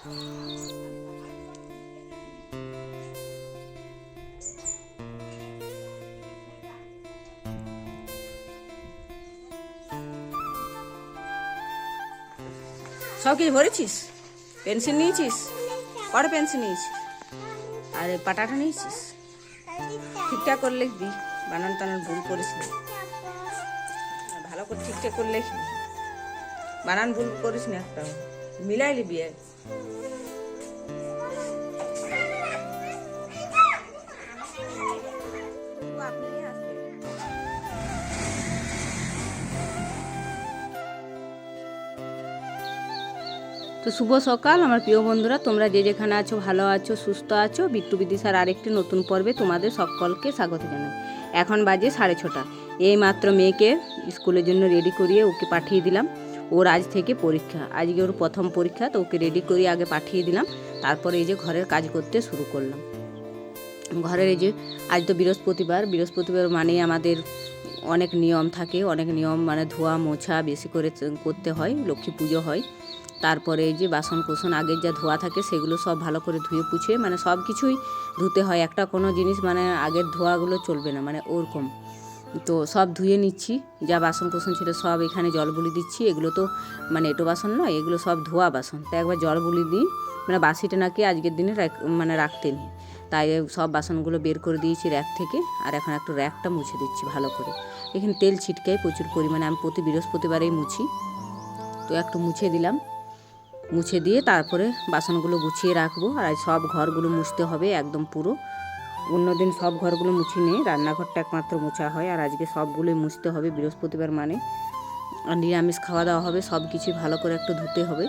সব কিছু ভরেছিস? পেন্সিল নিয়েছিস? কটা পেন্সিল নিয়েছিস? আর পাটাটা নিয়েছিস? ঠিকঠাক করে লিখবি, বানান টানান ভুল করিস না। ভালো করে ঠিকঠাক করে লিখবি, বানান ভুল করিস না, একটা মিলাই লিবি। তো শুভ সকাল আমার প্রিয় বন্ধুরা, তোমরা যে যেখানে আছো ভালো আছো, সুস্থ আছো। বিট্টু বিদিশার আরেকটি নতুন পর্বে তোমাদের সকলকে স্বাগত জানাই। এখন বাজে 6:30। এই মাত্র মেয়েকে স্কুলের জন্য রেডি করিয়ে ওকে পাঠিয়ে দিলাম। ওর আজ থেকে পরীক্ষা, আজকে ওর প্রথম পরীক্ষা, তো ওকে রেডি করিয়ে আগে পাঠিয়ে দিলাম। তারপরে এই যে ঘরের কাজ করতে শুরু করলাম। ঘরের এই যে আজ তো বৃহস্পতিবার মানে আমাদের অনেক নিয়ম থাকে, অনেক নিয়ম মানে ধোয়া মোছা বেশি করে করতে হয়, লক্ষ্মী পুজো হয়। তারপরে এই যে বাসন কোসন আগের যা ধোয়া থাকে সেগুলো সব ভালো করে ধুয়ে পুছিয়ে, মানে সব কিছুই ধুতে হয়, একটা কোনো জিনিস মানে আগের ধোয়াগুলো চলবে না, মানে ওরকম। তো সব ধুয়ে নিচ্ছি, যা বাসন কোসন ছিল সব এখানে জল বুলি দিচ্ছি। এগুলো তো মানে এঁটো বাসন নয়, এগুলো সব ধোয়া বাসন, তাই একবার জল বুলি দিই, মানে বাসিটা নাকি আজকের দিনে মানে রাখতে নেই। তাই সব বাসনগুলো বের করে দিয়েছি র্যাক থেকে। আর এখন একটু র্যাকটা মুছে দিচ্ছি ভালো করে। এখানে তেল ছিটকায় প্রচুর পরিমাণে, আমি প্রতি বৃহস্পতিবারেই মুছি। তো একটু মুছে দিলাম, মুছে দিয়ে তারপরে বাসনগুলো গুছিয়ে রাখবো। আর সব ঘরগুলো মুছতে হবে একদম পুরো। অন্যদিন সব ঘরগুলো মুছি নিয়ে রান্নাঘরটা একমাত্র মোছা হয়, আর আজকে সবগুলোই মুছতে হবে, বৃহস্পতিবার মানে। আর নিরামিষ খাওয়া দাওয়া হবে, সব কিছুই ভালো করে একটু ধুতে হবে।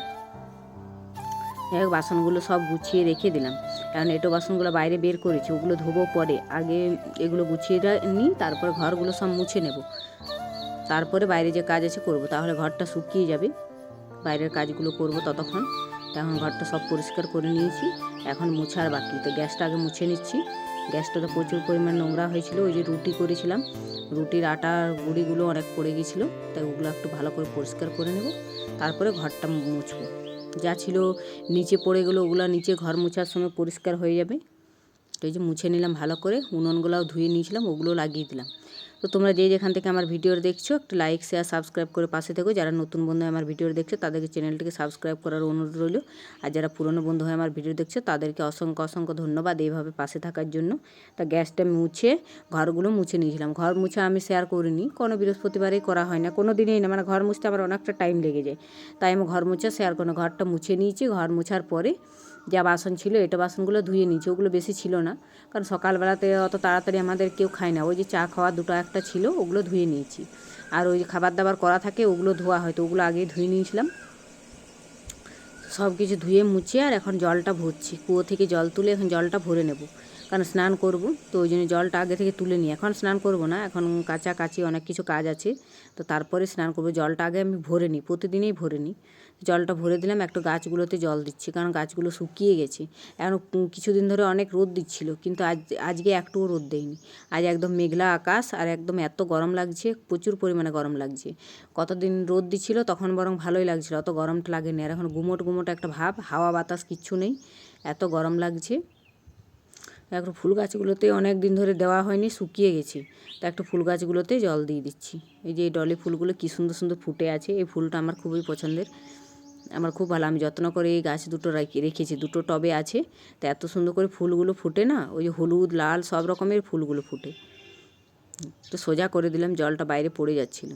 বাসনগুলো সব গুছিয়ে রেখে দিলাম, কারণ এঁটো বাসনগুলো বাইরে বের করেছি, ওগুলো ধোবো পরে। আগে এগুলো গুছিয়ে নিই, তারপরে ঘরগুলো সব মুছে নেব, তারপরে বাইরে যে কাজ আছে করব, তাহলে ঘরটা শুকিয়ে যাবে। বাইরের কাজগুলো করব ততক্ষণ। এখন ঘরটা সব পরিষ্কার করে নিয়েছি, এখন মুছার বাকি। তো গ্যাসটা আগে মুছে নিচ্ছি। গ্যাসটা তো প্রচুর পরিমাণ নোংরা হয়েছিল, ওই যে রুটি করেছিলাম, রুটির আটার গুঁড়িগুলো অনেক পড়ে গিয়েছিলো, তাই ওগুলো একটু ভালো করে পরিষ্কার করে নেব, তারপরে ঘরটা মুছবো। যা ছিল নিচে পড়ে গেলো, ওগুলো নিচে ঘর মোছার সময় পরিষ্কার হয়ে যাবে। তো এই যে মুছে নিলাম ভালো করে, উনুনগুলোও ধুয়ে নিয়েছিলাম, ওগুলো লাগিয়ে দিলাম। তো তোমরা যে যেখান থেকে আমার ভিডিও দেখছো একটু লাইক শেয়ার সাবস্ক্রাইব করে পাশে থেকো। যারা নতুন বন্ধু আমার ভিডিও দেখছো তাদেরকে চ্যানেলটিকে সাবস্ক্রাইব করার অনুরোধ রইল। আর যারা পুরনো বন্ধু হয়ে আমার ভিডিও দেখছো তাদেরকে অসংখ্য অসংখ্য ধন্যবাদ এইভাবে পাশে থাকার জন্য। তা গ্যাসটা মুছে ঘরগুলো মুছে নিয়েছিলাম। ঘর মুছে আমি শেয়ার করিনি, কোনো বৃহস্পতিবারেই করা হয় না, কোনো দিনেই না, মানে ঘর মুছতে আমার অনেকটা টাইম লেগে যায়, তাই আমি ঘর মুছে শেয়ার করি। ঘরটা মুছে নিয়েছি, ঘর মুছার পরে যা বাসন ছিল এটা বাসনগুলো ধুয়ে নিয়েছি, ওগুলো বেশি ছিল না, কারণ সকালবেলাতে অত তাড়াতাড়ি আমাদের কেউ খায় না। ওই যে চা খাওয়া দুটো একটা ছিল, ওগুলো ধুয়ে নিয়েছি। আর ওই যে খাবার দাবার করা থাকে ওগুলো ধোয়া হয়, তো ওগুলো আগেই ধুয়ে নিয়েছিলাম। সব কিছু ধুয়ে মুছে আর এখন জলটা ভরছি, কুয়ো থেকে জল তুলে এখন জলটা ভরে নেব, কারণ স্নান করব। তো ওই জন্য জলটা আগে থেকে তুলে নিই, এখন স্নান করব না, এখন কাচাকাচি অনেক কিছু কাজ আছে, তো তারপরে স্নান করব। জলটা আগে আমি ভরে নিই, প্রতিদিনই ভরে নিই। জলটা ভরে দিলাম, একটু গাছগুলোতে জল দিচ্ছি, কারণ গাছগুলো শুকিয়ে গেছে। এখন কিছুদিন ধরে অনেক রোদ দিচ্ছিল, কিন্তু আজকে একটুও রোদ দেয়নি। আজ একদম মেঘলা আকাশ, আর একদম এত গরম লাগছে, প্রচুর পরিমাণে গরম লাগছে। কতদিন রোদ দিচ্ছিল তখন বরং ভালোই লাগছিল, অত গরমটা লাগেনি। আর এখন গুমোট গুমোট একটা ভাব, হাওয়া বাতাস কিচ্ছু নেই, এত গরম লাগছে। একটু ফুল গাছগুলোতে অনেক দিন ধরে দেওয়া হয়নি, শুকিয়ে গেছে, তা একটু ফুল গাছগুলোতে জল দিয়ে দিচ্ছি। এই যে এই ডলি ফুলগুলো কী সুন্দর সুন্দর ফুটে আছে, এই ফুলটা আমার খুবই পছন্দের, আমার খুব ভালো। আমি যত্ন করে এই গাছ দুটো রেখেছি, দুটো টবে আছে, তা এত সুন্দর করে ফুলগুলো ফুটে না, ওই যে হলুদ লাল সব রকমের ফুলগুলো ফুটে। তো সোজা করে দিলাম, জলটা বাইরে পড়ে যাচ্ছিল।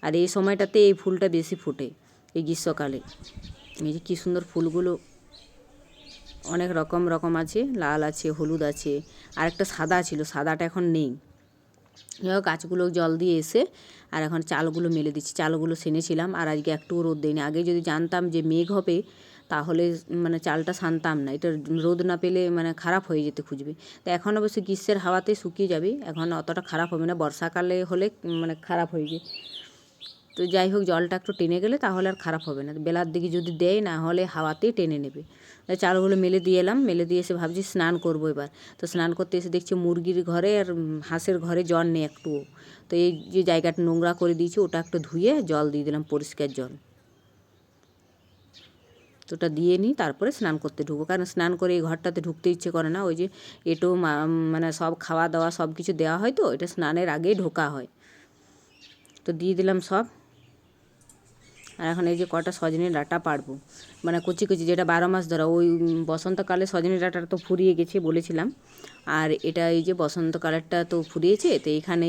আর এই সময়টাতে এই ফুলটা বেশি ফুটে, এই গ্রীষ্মকালে। এই যে কী সুন্দর ফুলগুলো, অনেক রকম রকম আছে, লাল আছে হলুদ আছে, আর একটা সাদা ছিল, সাদাটা এখন নেই। গাছগুলো জল দিয়ে এসে আর এখন চালগুলো মেলে দিচ্ছি, চালগুলো সেনেছিলাম, আর আজকে একটুও রোদ দেয়নি। আগে যদি জানতাম যে মেঘ হবে তাহলে মানে চালটা সানতাম না, এটা রোদ না পেলে মানে খারাপ হয়ে যেতে খুঁজবে। তো এখন অবশ্যই গ্রীষ্মের হাওয়াতে শুকিয়ে যাবে, এখন অতটা খারাপ হবে না, বর্ষাকালে হলে মানে খারাপ হয়ে যায়। তো যাই হোক, জলটা একটু টেনে গেলে তাহলে আর খারাপ হবে না, বেলার দিকে যদি দেয় না হলে হাওয়াতেই টেনে নেবে। চালগুলো মেলে দিয়ে এলাম, মেলে দিয়ে এসে ভাবছি স্নান করবো এবার। তো স্নান করতে এসে দেখছি মুরগির ঘরে আর হাঁসের ঘরে জল নেই একটুও। তো এই যে জায়গাটা নোংরা করে দিয়েছি ওটা একটু ধুয়ে জল দিয়ে দিলাম, পরিষ্কার জল। তো ওটা দিয়ে নিই, তারপরে স্নান করতে ঢুকবো। কারণ স্নান করে এই ঘরটাতে ঢুকতে ইচ্ছে করে না। ওই যে এঁটো মানে সব খাওয়া দাওয়া সব কিছু দেওয়া হয়, তো এটা স্নানের আগেই ঢোকা হয়। তো দিয়ে দিলাম সব। আর এখন এই যে কটা সজনে ডাঁটা পারবো, মানে কচি কচি, যেটা 12 মাস ধরা। ওই বসন্তকালে সজনে ডাঁটাটা তো ফুরিয়ে গেছে বলেছিলাম, আর এটা এই যে বসন্তকালেরটা তো ফুরিয়েছে। তো এখানে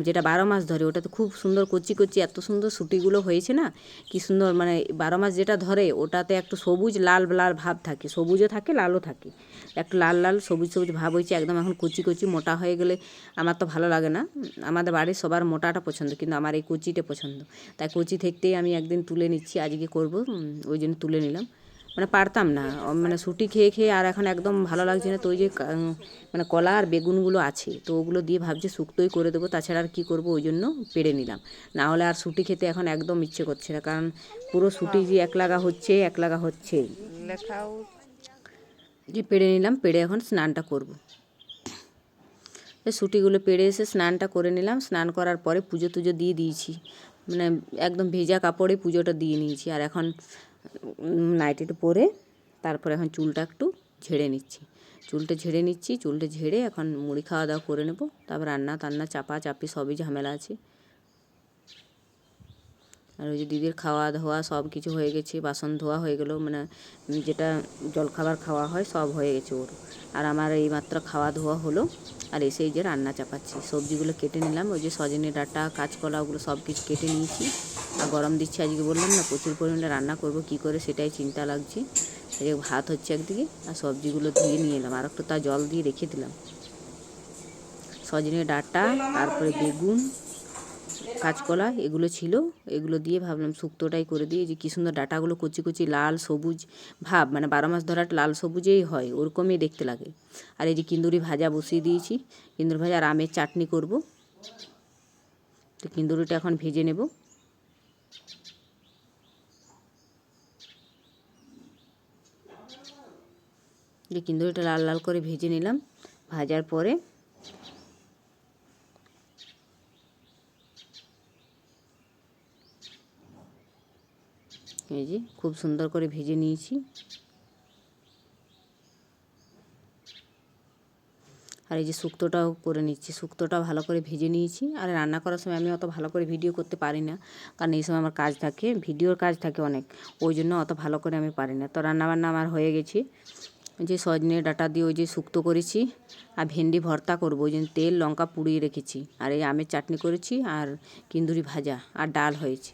যেটা 12 মাস ধরে ওটা তো খুব সুন্দর কচি কচি, এত সুন্দর শুটিগুলো হয়েছে না, কি সুন্দর। মানে 12 মাস যেটা ধরে ওটাতে একটু সবুজ লাল লাল ভাব থাকে, সবুজও থাকে লালও থাকে, একটু লাল লাল সবুজ সবুজ ভাব হয়েছে একদম। এখন কচি কচি মোটা হয়ে গেলে আমার তো ভালো লাগে না। আমাদের বাড়ির সবার মোটাটা পছন্দ, কিন্তু আমার এই কচিটা পছন্দ। তাই কচি থাকতেই আমি একদিন তুলে নিচ্ছি, আজকে করব, ওই জন্য তুলে নিলাম। মানে পারতাম না, মানে শুটি খেয়ে খেয়ে আর এখন একদম ভালো লাগছে না। তো ওই যে মানে কলা আর বেগুনগুলো আছে, তো ওগুলো দিয়ে ভাবছি শুক্তোই করে দেবো, তাছাড়া আর কী করবো, ওই জন্য পেড়ে নিলাম। না হলে আর শুটি খেতে এখন একদম ইচ্ছে করছে না, কারণ পুরো শুটি যে এক লাগা হচ্ছে লেখাও। যে পেড়ে নিলাম, পেড়ে এখন স্নানটা করব। শুটিগুলো পেড়ে এসে স্নানটা করে নিলাম। স্নান করার পরে পুজো টুজো দিয়ে দিয়েছি, মানে একদম ভেজা কাপড়ে পুজোটা দিয়ে নিয়েছি। আর এখন নাইটিটা পরে তারপরে এখন চুলটা একটু ঝেড়ে নিচ্ছি, চুলটা ঝেড়ে এখন মুড়ি খাওয়া দাওয়া করে নেব। তারপর রান্না টান্না চাপা চাপি সবই ঝামেলা আছে। আর ওই যে দিদির খাওয়া ধোয়া সব কিছু হয়ে গেছে, বাসন ধোয়া হয়ে গেলো, মানে যেটা জলখাবার খাওয়া হয় সব হয়ে গেছে ওর। আর আমার এইমাত্র খাওয়া ধোয়া হলো, আর এসে এই যে রান্না চাপাচ্ছি। সবজিগুলো কেটে নিলাম, ওই যে সজনে ডাঁটা কাঁচকলা ওগুলো সব কিছু কেটে নিয়েছি। আর গরম দিচ্ছি, আজকে বললাম না প্রচুর পরিমাণে রান্না করব, কি করে সেটাই চিন্তা লাগছে। এই যে ভাত হচ্ছে একদিকে, আর সবজিগুলো ধুয়ে নিয়ে এলাম, আর একটু তা জল দিয়ে রেখে দিলাম। সজনে ডাঁটা, তারপরে বেগুন, কাঁচকলা এগুলো ছিল, এগুলো দিয়ে ভাবলাম শুক্তোটাই করে দিই। যে কী সুন্দর ডাঁটাগুলো কচি কচি লাল সবুজ ভাব, মানে 12 মাস ধরা লাল সবুজেই হয়, ওরকমই দেখতে লাগে। আর এই যে কিন্দুরি ভাজা বসিয়ে দিয়েছি, কিন্দুরি ভাজা আর আমের চাটনি করব। তো কিন্দুরিটা এখন ভেজে নেব। যে কিন্দুরিটা লাল লাল করে ভেজে নিলাম, ভাজার পরে এই যে খুব সুন্দর করে ভেজে নিয়েছি। আর এই যে শুক্তোটাও করে নিচ্ছি, শুক্তোটাও ভালো করে ভেজে নিয়েছি। আর রান্না করার সময় আমি অত ভালো করে ভিডিও করতে পারি না, কারণ এই সময় আমার কাজ থাকে, ভিডিওর কাজ থাকে অনেক, ওই জন্য অত ভালো করে আমি পারি না। তো রান্নাবান্না আমার হয়ে গেছে। যে সজনে ডাঁটা দিয়ে ওই যে শুক্তো করেছি, আর ভেন্ডি ভর্তা করবো, ওই জন্য তেল লঙ্কা পুড়িয়ে রেখেছি। আর এই আমের চাটনি করেছি, আর কিন্দুরি ভাজা, আর ডাল হয়েছে।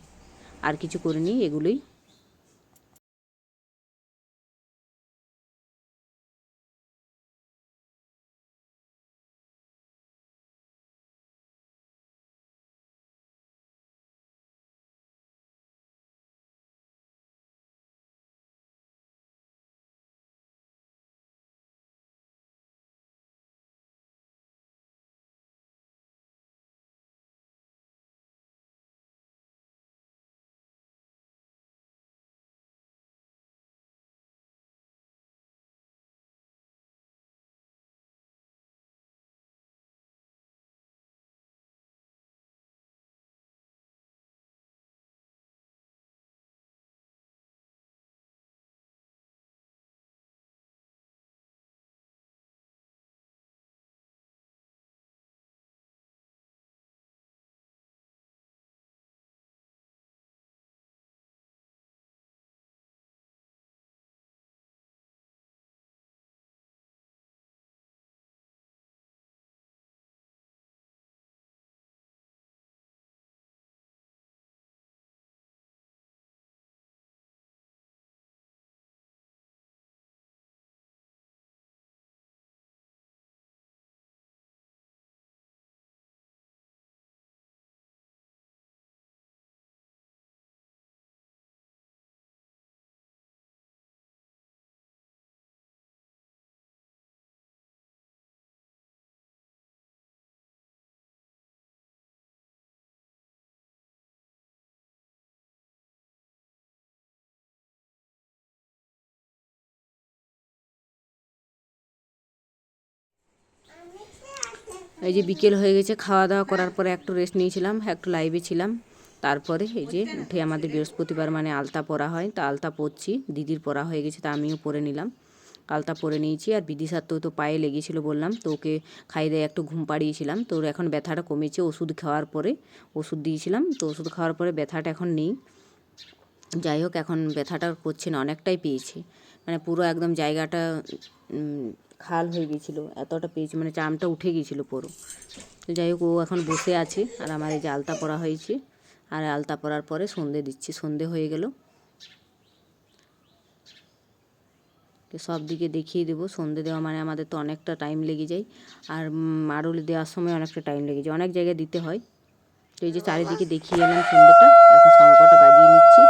আর কিছু করিনি, এগুলোই। এই যে বিকেল হয়ে গেছে, খাওয়া দাওয়া করার পরে একটু রেস্ট নিয়েছিলাম, একটু লাইভে ছিলাম। তারপরে এই যে উঠে আমাদের বৃহস্পতিবার মানে আলতা পরা হয়, তা আলতা পরছি, দিদির পরা হয়ে গেছে তা আমিও পরে নিলাম, আলতা পরে নিয়েছি। আর বিদিশার তো পায়ে লেগেছিলো বললাম, তো ওকে খাইয়ে দিয়ে একটু ঘুম পাড়িয়েছিলাম, তো ওর এখন ব্যথাটা কমেছে, ওষুধ খাওয়ার পরে ওষুধ দিয়েছিলাম, তো ওষুধ খাওয়ার পরে ব্যথাটা এখন নেই। যাই হোক এখন ব্যথাটা করছে না, অনেকটাই পেয়েছে, মানে পুরো একদম জায়গাটা খাল হয়ে গেছিলো, এতটা পেয়েছে, মানে চামটা উঠে গিয়েছিলো পুরো। তো যাই হোক ও এখন বসে আছে, আর আমার এই যে আলতা পরা হয়েছে, আর আলতা পরার পরে সন্ধে দিচ্ছি, সন্ধে হয়ে গেল, সব দিকে দেখিয়ে দেবো। সন্ধে দেওয়া মানে আমাদের তো অনেকটা টাইম লেগে যায়, আর মারুলি দেওয়ার সময় অনেকটা টাইম লেগে যায়, অনেক জায়গায় দিতে হয়। তো এই যে চারিদিকে দেখিয়ে এলাম সন্ধ্যেটা, এখন শঙ্খটা বাজিয়ে নিচ্ছি।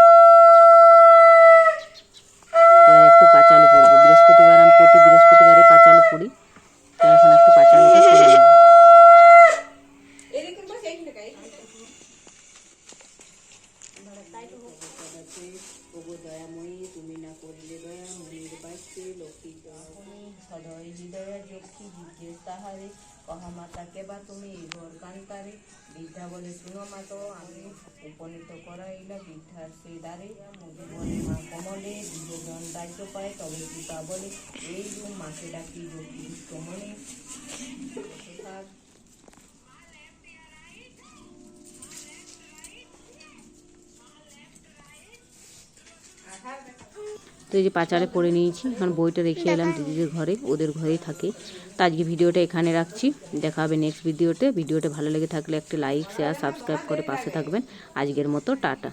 এবার একটু পাঁচালি পড়বো, বৃহস্পতিবার আমি প্রতি বৃহস্পতিবারই পাঁচালি পড়ি, তো এখন একটু পাঁচালিটা পড়ে নেব। দয়াময়ী তুমি না করিলে দয়া, মনির বাক্যে লক্ষ্মী সদয় হৃদয় যক্ষী জিজ্ঞেস তাহারে, কহা মাতা কেবা তুমি ঘর কান্তারে, বৃদ্ধা বলে শুনো মা তো আমি উপনীত করাইলা বৃদ্ধার সে দ্বারে, মোদি বলে মা কমলে দুজন রাজ্য পায়, তবে পিতা বলে এই মাকে ডাকি যক্ষী মনে। তো এই যে পাঁচালে পড়ে নিয়েছি, এখন বইটা রেখে এলাম দিদিদের ঘরে, ওদের ঘরেই থাকে। তো আজকে ভিডিওটা এখানে রাখছি, দেখা হবে নেক্সট ভিডিওতে। ভিডিওটা ভালো লেগে থাকলে একটা লাইক শেয়ার সাবস্ক্রাইব করে পাশে থাকবেন। আজকের মতো টাটা।